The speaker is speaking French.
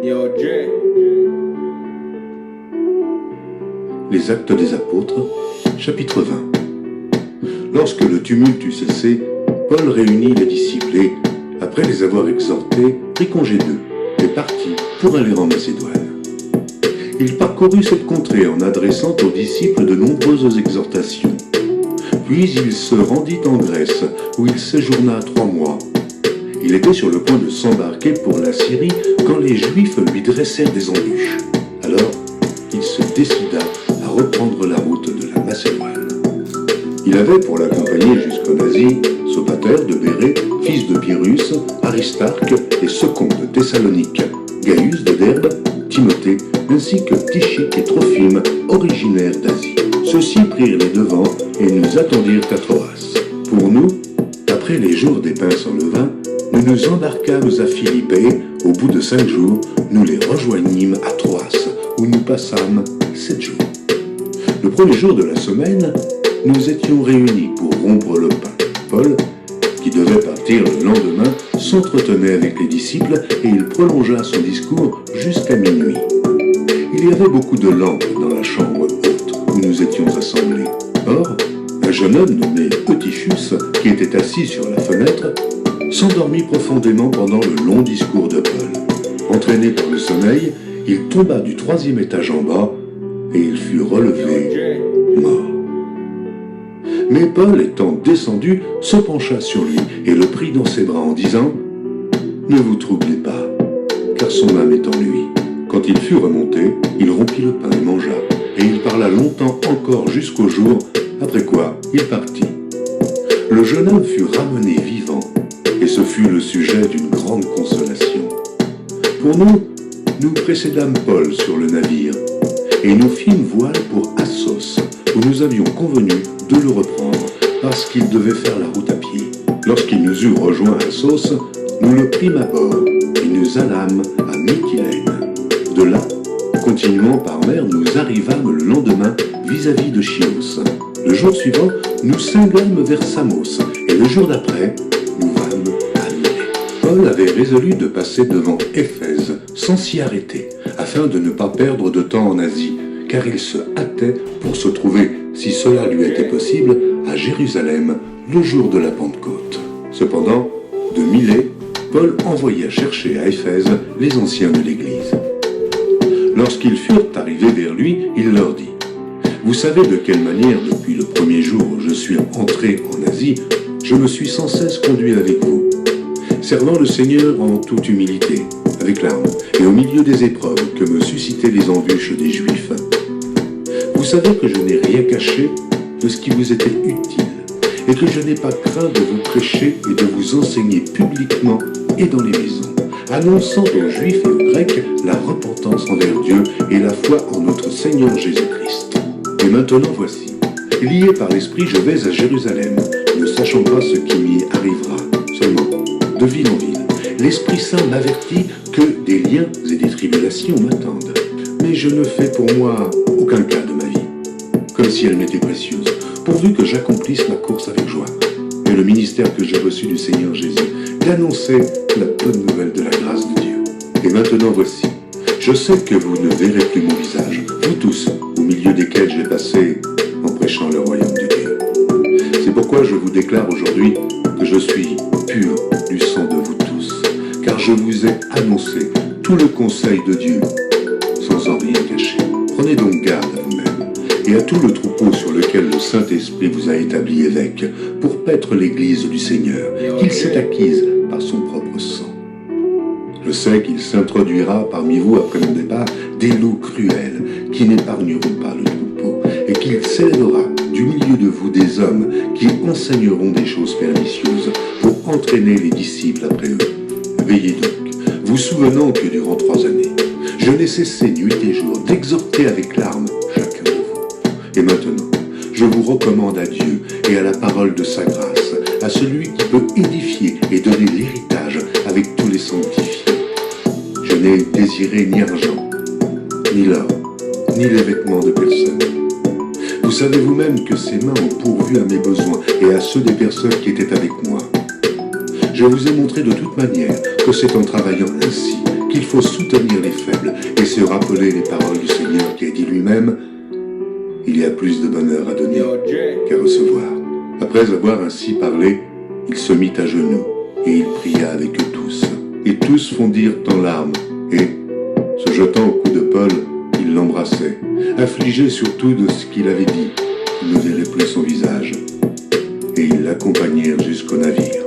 Yo, Jay. Les Actes des Apôtres, chapitre 20. Lorsque le tumulte eut cessé, Paul réunit les disciples et, après les avoir exhortés, prit congé d'eux et partit pour aller en Macédoine. Il parcourut cette contrée en adressant aux disciples de nombreuses exhortations. Puis il se rendit en Grèce, où il séjourna 3 mois. Il était sur le point de s'embarquer pour la Syrie quand les Juifs lui dressèrent des embûches. Alors, il se décida à reprendre la route de la Macédoine. Il avait pour l'accompagner jusqu'en Asie Sopater de Bérée, fils de Pyrrhus, Aristarque et Second de Thessalonique, Gaius de Derbe, Timothée, ainsi que Tychique et Trophime, originaires d'Asie. Ceux-ci prirent les devants et nous attendirent à Troas. Pour nous, après les jours des pains sans levain, nous nous embarquâmes à Philippe et, au bout de 5 jours, nous les rejoignîmes à Troas, où nous passâmes 7 jours. Le premier jour de la semaine, nous étions réunis pour rompre le pain. Paul, qui devait partir le lendemain, s'entretenait avec les disciples et il prolongea son discours jusqu'à minuit. Il y avait beaucoup de lampes dans la chambre haute où nous étions assemblés. Or, un jeune homme nommé Eutychus, qui était assis sur la fenêtre, s'endormit profondément pendant le long discours de Paul. Entraîné par le sommeil, il tomba du 3e étage en bas et il fut relevé mort. Mais Paul, étant descendu, se pencha sur lui et le prit dans ses bras en disant « Ne vous troublez pas, car son âme est en lui. » Quand il fut remonté, il rompit le pain et mangea, et il parla longtemps encore jusqu'au jour, après quoi il partit. Le jeune homme fut ramené vivant, et ce fut le sujet d'une grande consolation. Pour nous, nous précédâmes Paul sur le navire, et nous fîmes voile pour Assos, où nous avions convenu de le reprendre, parce qu'il devait faire la route à pied. Lorsqu'il nous eut rejoint à Assos, nous le prîmes à bord, et nous allâmes à Mytilène. De là, continuant par mer, nous arrivâmes le lendemain vis-à-vis de Chios. Le jour suivant, nous cinglâmes vers Samos, et le jour d'après, nous vîmes à Milet. Paul avait résolu de passer devant Éphèse sans s'y arrêter, afin de ne pas perdre de temps en Asie, car il se hâtait pour se trouver, si cela lui était possible, à Jérusalem le jour de la Pentecôte. Cependant, de Milet, Paul envoya chercher à Éphèse les anciens de l'Église. Lorsqu'ils furent arrivés vers lui, il leur dit « Vous savez de quelle manière, depuis le premier jour où je suis entré en Asie, je me suis sans cesse conduit avec vous, servant le Seigneur en toute humilité, avec larmes, et au milieu des épreuves que me suscitaient les embûches des Juifs. Vous savez que je n'ai rien caché de ce qui vous était utile, et que je n'ai pas craint de vous prêcher et de vous enseigner publiquement et dans les maisons, annonçant aux Juifs et aux Grecs la repentance envers Dieu et la foi en notre Seigneur Jésus-Christ. Et maintenant voici, lié par l'Esprit, je vais à Jérusalem, ne sachant pas ce qui m'y arrivera, seulement, de ville en ville. L'Esprit Saint m'avertit que des liens et des tribulations m'attendent. Mais je ne fais pour moi aucun cas de ma vie, comme si elle m'était précieuse, pourvu que j'accomplisse ma course avec joie. Et le ministère que j'ai reçu du Seigneur Jésus, d'annoncer la bonne nouvelle de la grâce de Dieu. Et maintenant voici, je sais que vous ne verrez plus mon visage, vous tous, au milieu desquels j'ai passé en prêchant le royaume de Dieu. C'est pourquoi je vous déclare aujourd'hui que je suis pur du sang de vous tous, car je vous ai annoncé tout le conseil de Dieu, sans en rien cacher. Prenez donc garde à vous-même et à tout le troupeau sur lequel le Saint-Esprit vous a établi évêque, pour paître l'Église du Seigneur, qu'il s'est acquise par son propre sang. Je sais qu'il s'introduira parmi vous après mon départ des loups cruels qui n'épargneront pas le troupeau, et qu'il s'élèvera du milieu de vous des hommes qui enseigneront des choses pernicieuses pour entraîner les disciples après eux. Veillez donc, vous souvenant que durant 3 années, je n'ai cessé nuit et jour d'exhorter avec larmes chacun de vous. Et maintenant, je vous recommande à Dieu et à la parole de sa grâce, à celui qui peut édifier et donner l'héritage avec tous les sanctifiés. Je n'ai désiré ni argent, ni l'or, ni les vêtements de personne. Vous savez vous-même que ces mains ont pourvu à mes besoins et à ceux des personnes qui étaient avec moi. Je vous ai montré de toute manière que c'est en travaillant ainsi qu'il faut soutenir les faibles et se rappeler les paroles du Seigneur qui a dit lui-même « Il y a plus de bonheur à donner qu'à recevoir ». Après avoir ainsi parlé, il se mit à genoux et il pria avec eux tous. Et tous fondirent en larmes et, se jetant au cou de Paul, il l'embrassait, affligé surtout de ce qu'il avait dit. Il ne verrait plus son visage. Et ils l'accompagnèrent jusqu'au navire.